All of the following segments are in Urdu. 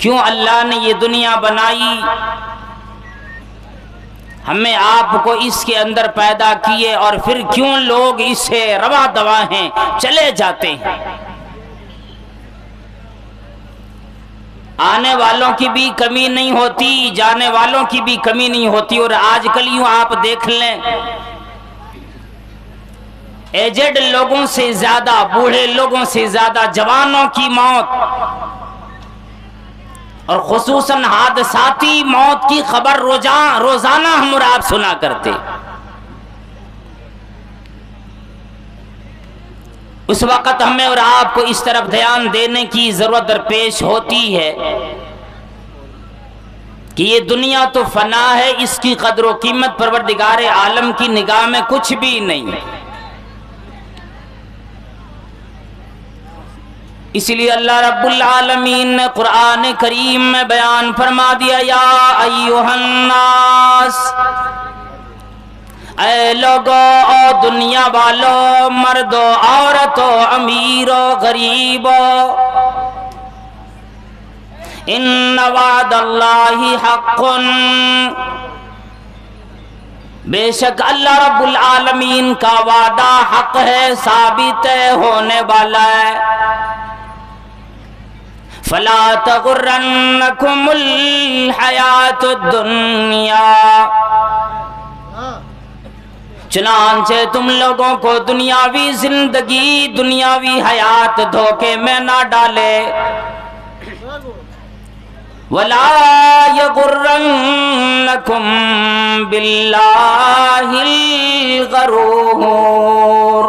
کیوں اللہ نے یہ دنیا بنائی، ہمیں آپ کو اس کے اندر پیدا کیے، اور پھر کیوں لوگ اس سے روا دوا ہیں، چلے جاتے ہیں۔ آنے والوں کی بھی کمی نہیں ہوتی، جانے والوں کی بھی کمی نہیں ہوتی۔ اور آج کل یوں آپ دیکھ لیں، ایجڈ لوگوں سے زیادہ، بوڑھے لوگوں سے زیادہ جوانوں کی موت، اور خصوصاً حادثاتی موت کی خبر روزانہ ہم اور آپ سنا کرتے۔ اس وقت ہمیں اور آپ کو اس طرف دھیان دینے کی ضرورت درپیش ہوتی ہے کہ یہ دنیا تو فنا ہے، اس کی قدر و قیمت پروردگار عالم کی نگاہ میں کچھ بھی نہیں۔ اس لیے اللہ رب العالمین نے قرآن کریم میں بیان فرما دیا، یا ایھا الناس، اے لوگو او دنیا والو، مردو عورتو، امیرو غریبو، ان وعد اللہ حق، بے شک اللہ رب العالمین کا وعدہ حق ہے، ثابت ہونے والا ہے۔ فلا تغرنکم الحیات الدنیا، چنانچہ تم لوگوں کو دنیاوی زندگی، دنیاوی حیات دھوکے میں نہ ڈالے۔ ولا یغرنکم باللہ الغرور،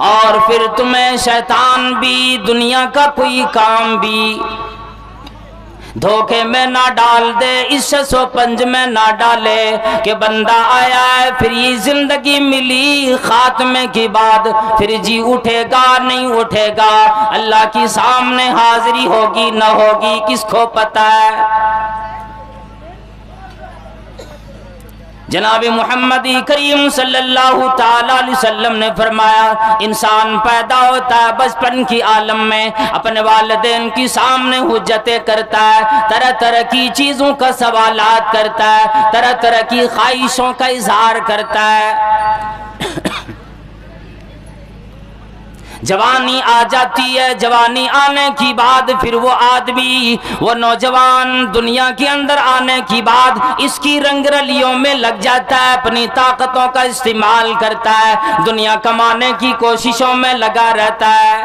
اور پھر تمہیں شیطان بھی، دنیا کا کوئی کام بھی دھوکے میں نہ ڈال دے، اس شش و پنج میں نہ ڈالے کہ بندہ آیا ہے، پھر یہ زندگی ملی، خاتمے کی بعد پھر جی اٹھے گا نہیں اٹھے گا، اللہ کی سامنے حاضری ہوگی نہ ہوگی، کس کو پتہ ہے۔ جناب محمد کریم صلی اللہ تعالی علیہ وسلم نے فرمایا، انسان پیدا ہوتا ہے بچپن کی عالم میں، اپنے والدین کی سامنے حجتیں کرتا ہے، طرح طرح کی چیزوں کا سوالات کرتا ہے، طرح طرح کی خواہشوں کا اظہار کرتا ہے۔ جوانی آ جاتی ہے، جوانی آنے کی بعد پھر وہ آدمی، وہ نوجوان دنیا کے اندر آنے کی بعد اس کی رنگ رلیوں میں لگ جاتا ہے، اپنی طاقتوں کا استعمال کرتا ہے، دنیا کمانے کی کوششوں میں لگا رہتا ہے۔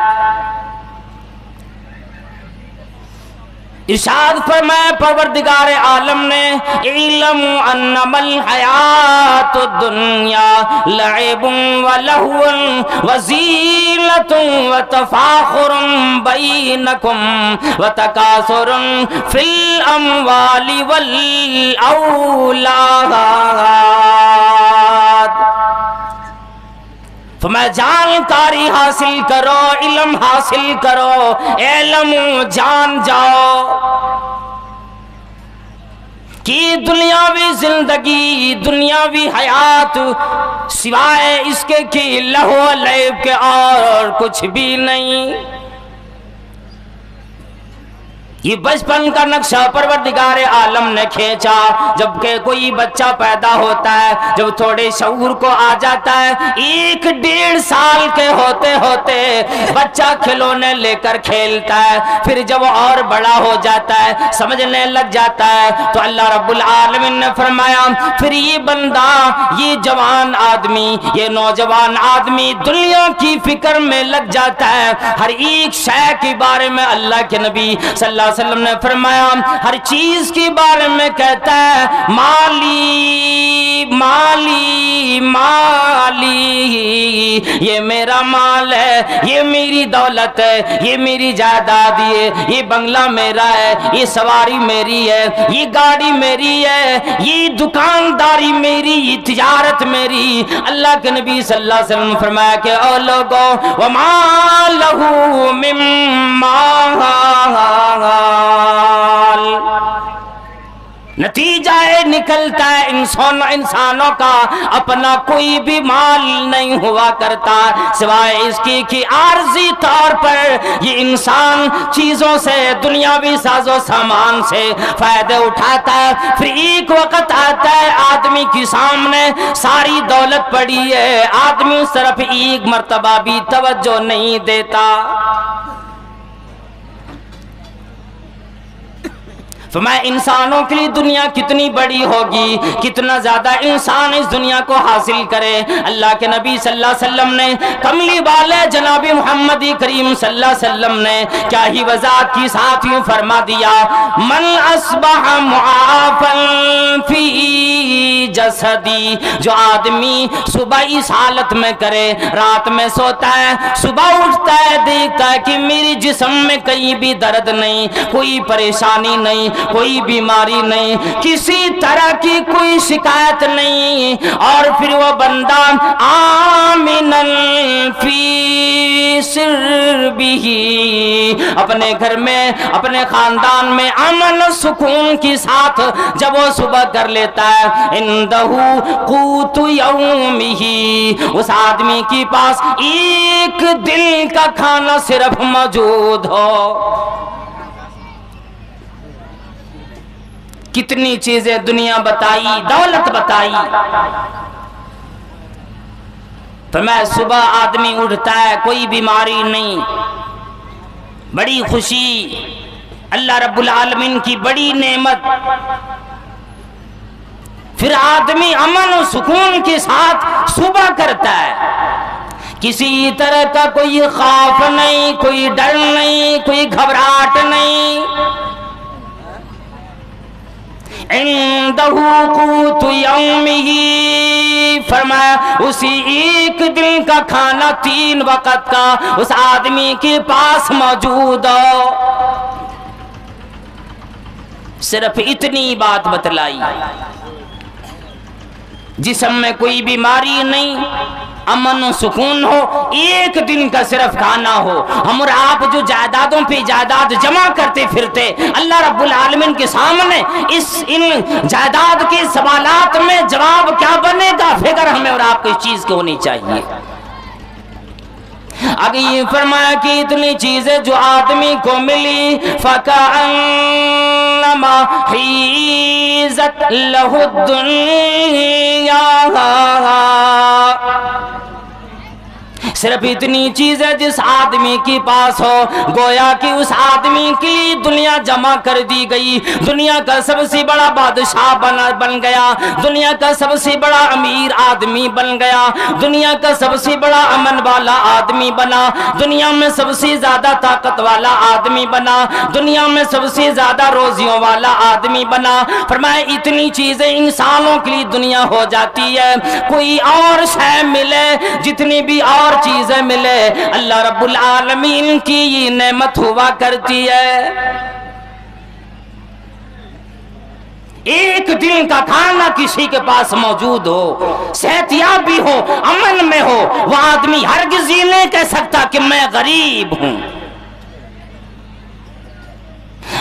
ارشاد فرمایا پروردگار عالم نے، اعلم انما الحیات الدنیا لعب ولہو وزینۃ وتفاخر بینکم وتکاثر فی الاموال والاولاد۔ فرمایا جانکاری حاصل کرو، علم حاصل کرو، علم جان جاؤ کہ دنیاوی زندگی، دنیاوی حیات سوائے اس کے کہ لہو لعب کے اور کچھ بھی نہیں۔ یہ بچپن کا نقشہ پروردگار عالم نے کھینچا، جبکہ کوئی بچہ پیدا ہوتا ہے، جب تھوڑے شعور کو آ جاتا ہے، 1-1.5 سال کے ہوتے ہوتے بچہ کھلونے لے کر کھیلتا ہے، پھر جب اور بڑا ہو جاتا ہے، سمجھنے لگ جاتا ہے، تو اللہ رب العالمین نے فرمایا پھر یہ بندہ، یہ جوان آدمی، یہ نوجوان آدمی دنیا کی فکر میں لگ جاتا ہے، ہر ایک شے کے بارے میں اللہ کے نبی صلی اللہ علیہ وسلم نے فرمایا، ہر چیز کے بارے میں کہتا ہے مالی مالی مالی، یہ میرا مال ہے، یہ میری دولت ہے، یہ میری جائیداد ہے، یہ بنگلہ میرا ہے، یہ سواری میری ہے، یہ گاڑی میری ہے، یہ دکانداری میری، یہ تجارت میری۔ اللہ کے نبی صلی اللہ علیہ وسلم نے فرمایا کہ او لوگوں، وما لہو من مال، نتیجہ نکلتا ہے انسانوں کا اپنا کوئی بھی مال نہیں ہوا کرتا سوائے اس کی کہ عارضی طور پر یہ انسان چیزوں سے دنیاوی ساز و سامان سے فائدے اٹھاتا ہے. پھر ایک وقت آتا ہے آدمی کے سامنے ساری دولت پڑی ہے, آدمی اس طرف ایک مرتبہ بھی توجہ نہیں دیتا. فرمایا انسانوں کے لیے دنیا کتنی بڑی ہوگی, کتنا زیادہ انسان اس دنیا کو حاصل کرے. اللہ کے نبی صلی اللہ علیہ وسلم نے کملی والے جناب محمد کریم صلی اللہ علیہ وسلم نے کیا ہی وضاحت کی ساتھ یوں فرما دیا, من اصبح معافا فی جسدی, جو آدمی صبح اس حالت میں کرے رات میں سوتا ہے, صبح اٹھتا ہے دیکھتا ہے کہ میری جسم میں کہیں بھی درد نہیں, کوئی پریشانی نہیں, کوئی بیماری نہیں, کسی طرح کی کوئی شکایت نہیں, اور پھر وہ بندہ آمنن فی سربہ, اپنے گھر میں اپنے خاندان میں امن و سکون کے ساتھ جب وہ صبح کر لیتا ہے, عندہ قوت یومہ, اس آدمی کے پاس ایک دن کا کھانا صرف موجود ہو. کتنی چیزیں دنیا بتائی, دولت بتائی. تو میں صبح آدمی اٹھتا ہے کوئی بیماری نہیں, بڑی خوشی, اللہ رب العالمین کی بڑی نعمت. پھر آدمی امن و سکون کے ساتھ صبح کرتا ہے, کسی طرح کا کوئی خوف نہیں, کوئی ڈر نہیں, کوئی گھبراہٹ نہیں. عندہ قوت یومہ, فرمایا اسی ایک دن کا کھانا 3 وقت کا اس آدمی کے پاس موجود ہو. صرف اتنی بات بتلائی, جسم میں کوئی بیماری نہیں, امن و سکون ہو, ایک دن کا صرف کھانا ہو. ہم اور آپ جو جائیدادوں پہ جائیداد جمع کرتے پھرتے, اللہ رب العالمین کے سامنے ان جائیداد کے سوالات میں جواب کیا بنے گا, فکر ہمیں اور آپ کو اس چیز کی ہونی چاہیے. آگے یہ فرمایا کہ اتنی چیزیں جو آدمی کو ملی, فَكَأَنَّمَا حِيزَتْ لَهُ الدُّنْيَا, صرف اتنی چیز ہے جس آدمی کے پاس ہو گویا کہ اس آدمی کی دنیا جمع کر دی گئی. دنیا کا سب سے بڑا بادشاہ بن گیا, دنیا کا سب سے بڑا امیر آدمی بن گیا, دنیا کا سب سے بڑا امن والا آدمی بنا, دنیا میں سب سے زیادہ طاقت والا آدمی بنا, دنیا میں سب سے زیادہ روزیوں والا آدمی بنا. فرمایا اتنی چیزیں انسانوں کے لیے دنیا ہو جاتی ہے, کوئی اور شے ملے, جتنی بھی اور چیزیں ملے, اللہ رب العالمین کی یہ نعمت ہوا کرتی ہے. ایک دن کا کھانا کسی کے پاس موجود ہو, صحتیاب بھی ہو, امن میں ہو, وہ آدمی ہرگز یہ نہیں کہہ سکتا کہ میں غریب ہوں,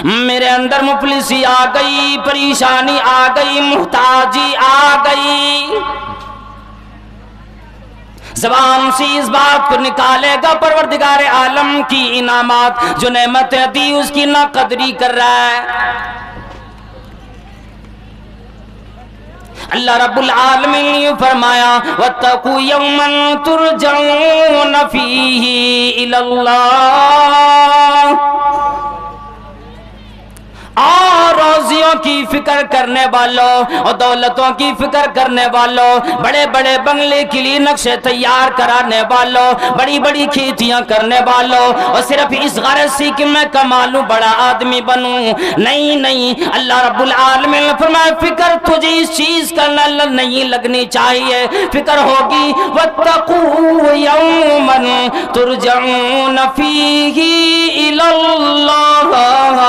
میرے اندر مفلسی آ گئی, پریشانی آ گئی, محتاجی آ گئی. زبان سے اس بات کو نکالے گا پروردگار عالم کی انعامات جو نعمتیں دی اس کی نہ قدری کر رہا ہے. اللہ رب العالمین نے فرمایا وَاتَّقُوا يَوْمًا تُرْجَعُونَ فِيهِ إِلَى اللَّهِ, اور روزیوں کی فکر کرنے والوں اور دولتوں کی فکر کرنے والوں, بڑے بڑے بنگلے کے لیے نقشے تیار کرانے والوں, بڑی بڑی کھیتیاں کرنے والوں, اور صرف اس غرض سے کہ میں کما لوں, بڑا آدمی بنوں. نہیں, اللہ رب العالمین نے فرمایا فکر تجھے اس چیز کا نہیں لگنی چاہیے, فکر ہوگی وَاتَّقُوا يَوْمًا تُرْجَعُونَ فِيهِ إِلَى اللَّهِ.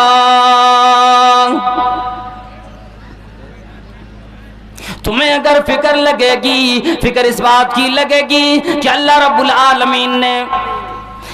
تمہیں اگر فکر لگے گی, فکر اس بات کی لگے گی کہ اللہ رب العالمین نے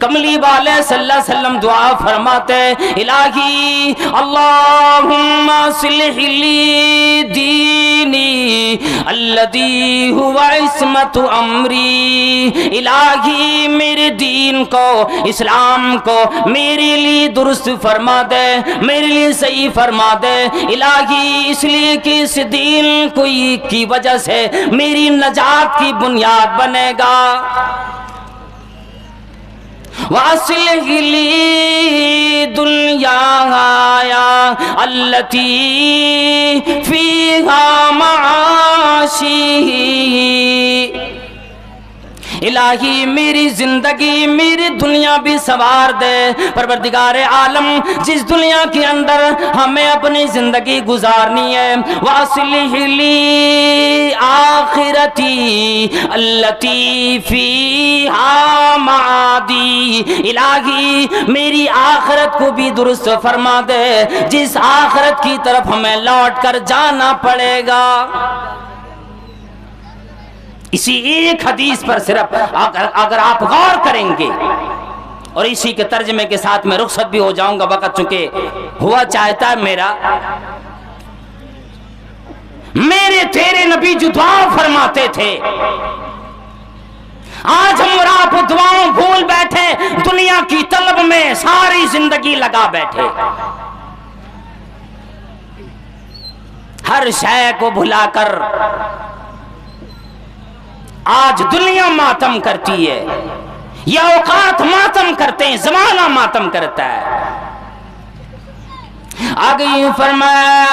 کملی والے صلی اللہ علیہ وسلم دعا فرماتے الہی اللہم اصلح لی دینی الذی ہوا عصمت امری، الہی میرے دین کو، اسلام کو میرے لیے درست فرما دے، میرے لیے صحیح فرما دے الہی، اس لیے کہ اس دین کی وجہ سے میری نجات کی بنیاد بنے گا۔ وَأَصْلِحْ لِي دُنْيَايَ الَّتِي فِيهَا مَعَاشِي، الہی میری زندگی میری دنیا بھی سنوار دے۔ پروردگار عالم جس دنیا کے اندر ہمیں اپنی زندگی گزارنی ہے، وَأَصْلِحْ لِي آخِرَتِي الَّتِي فِيهَا مَعَادِي، الہی میری آخرت کو بھی درست فرما دے، جس آخرت کی طرف ہمیں لوٹ کر جانا پڑے گا۔ اسی ایک حدیث پر صرف اگر آپ غور کریں گے، اور اسی کے ترجمے کے ساتھ میں رخصت بھی ہو جاؤں گا، وقت چونکہ ہوا چاہتا ہے میرے تیرے نبی جو دعا فرماتے تھے، آج ہم اور آپ دعاؤں بھول بیٹھے، دنیا کی طلب میں ساری زندگی لگا بیٹھے، ہر شے کو بھلا کر آج دنیا ماتم کرتی ہے، یا اوقات ماتم کرتے ہیں، زمانہ ماتم کرتا ہے۔ آگے یوں فرمایا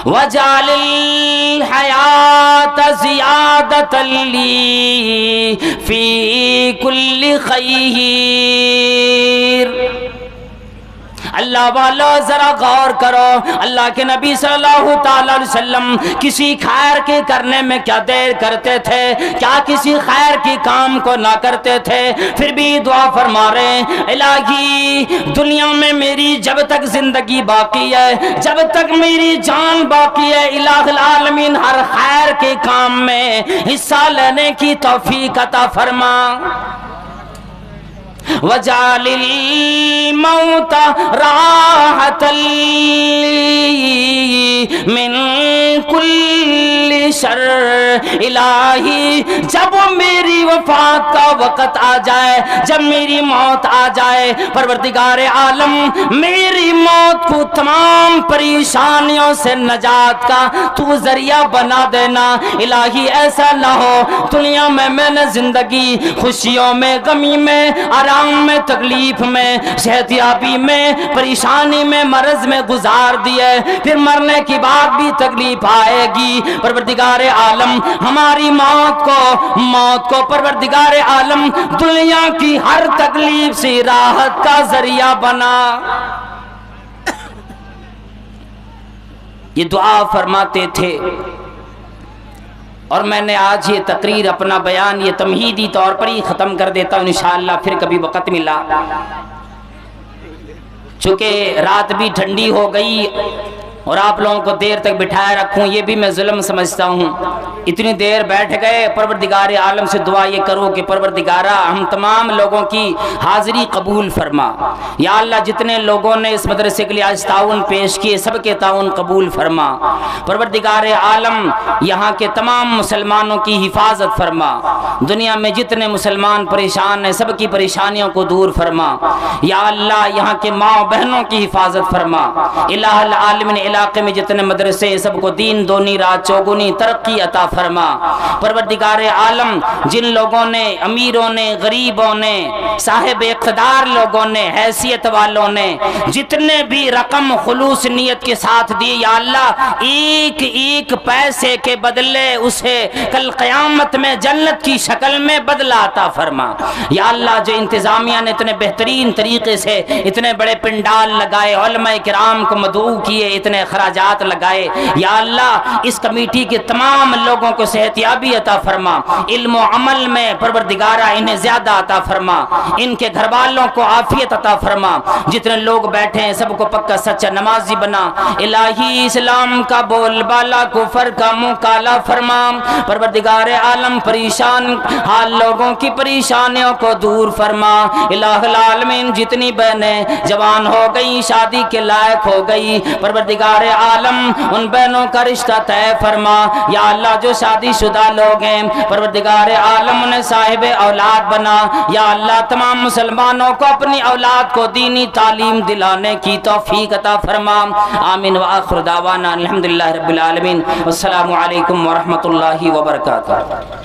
وَجَعَلِ الْحَيَاةَ زِيَادَةً لِّي فِي كُلِّ خَيْرٍ۔ اللہ والو ذرا غور کرو، اللہ کے نبی صلی اللہ تعالی علیہ وسلم کسی خیر کے کرنے میں کیا دیر کرتے تھے، کیا کسی خیر کی کام کو نہ کرتے تھے، پھر بھی دعا فرما رہے ہیں الہی دنیا میں میری جب تک زندگی باقی ہے، جب تک میری جان باقی ہے، الہ العالمین ہر خیر کے کام میں حصہ لینے کی توفیق عطا فرما۔ وَجَعَلِ الْمَوْتَ رَاحَةً لِّي مِن كُلِّ شَرٍ، الہی جب میری وفات کا وقت آ جائے، جب میری موت آ جائے، پروردگار عالم میری موت کو تمام پریشانیوں سے نجات کا تو ذریعہ بنا دینا۔ الہی ایسا نہ ہو دنیا میں نے زندگی خوشیوں میں، غمی میں، آرام میں، تکلیف میں، صحت یابی میں، پریشانی میں، مرض میں گزار دیے، پھر مرنے کی بعد بھی تکلیف آئے گی۔ پروردگار عالم ہماری موت کو پروردگار عالم دنیا کی ہر تکلیف سے راحت کا ذریعہ بنا۔ یہ دعا فرماتے تھے، اور میں نے آج یہ تقریر، اپنا بیان یہ تمہیدی طور پر ہی ختم کر دیتا ہوں انشاءاللہ، پھر کبھی وقت ملا۔ چونکہ رات بھی ٹھنڈی ہو گئی اور آپ لوگوں کو دیر تک بٹھائے رکھوں یہ بھی میں ظلم سمجھتا ہوں۔ اتنی دیر بیٹھ گئے، پروردگار عالم سے دعا یہ کرو کہ پروردگارہ ہم تمام لوگوں کی حاضری قبول فرما۔ یا اللہ جتنے لوگوں نے اس مدرسے کے لیے آج تعاون پیش کیے، سب کے تعاون قبول فرما۔ پروردگار عالم یہاں کے تمام مسلمانوں کی حفاظت فرما۔ دنیا میں جتنے مسلمان پریشان ہیں سب کی پریشانیوں کو دور فرما۔ یا اللہ یہاں کے ماں بہنوں کی حفاظت فرما۔ الہ العالمین علاقے میں جتنے مدرسے سب کو دین دونی رات چوگنی ترقی عطا فرما۔ پروردگار عالم جن لوگوں نے، امیروں نے، غریبوں نے، صاحب اقتدار لوگوں نے، حیثیت والوں نے جتنے بھی رقم خلوص نیت کے ساتھ دی، یا اللہ ایک ایک پیسے کے بدلے اسے کل قیامت میں جنت کی شکل میں بدلہ عطا فرما۔ یا اللہ جو انتظامیہ نے اتنے بہترین طریقے سے اتنے بڑے پنڈال لگائے، علماء کرام کو مدعو کیے، اتنے میں خراجات لگائے۔ یا اللہ اس کمیٹی کے تمام لوگوں کو صحت یابی عطا فرما، علم و عمل میں پروردگارہ انہیں زیادہ عطا فرما، ان کے گھر والوں کو عافیت عطا فرما، جتنے لوگ بیٹھے ہیں سب کو پکا سچا نمازی بنا۔ الہی اسلام کا بول بالا، کفر کا منہ کالا فرما۔ پروردگار عالم پریشان حال لوگوں کی پریشانیوں کو دور فرما۔ الہ العالمین جتنی بہنیں جوان ہو گئی، شادی کے لائق ہو گئی، پروردگار عالم ان بہنوں کا رشتہ طے فرما۔ یا اللہ جو شادی شدہ لوگ ہیں پروردگار عالم انہیں صاحب اولاد بنا۔ یا اللہ تمام مسلمانوں کو اپنی اولاد کو دینی تعلیم دلانے کی توفیق عطا فرما۔ آمین وآخر دعوانا الحمدللہ رب العالمین، والسلام علیکم ورحمۃ اللہ وبرکاتہ۔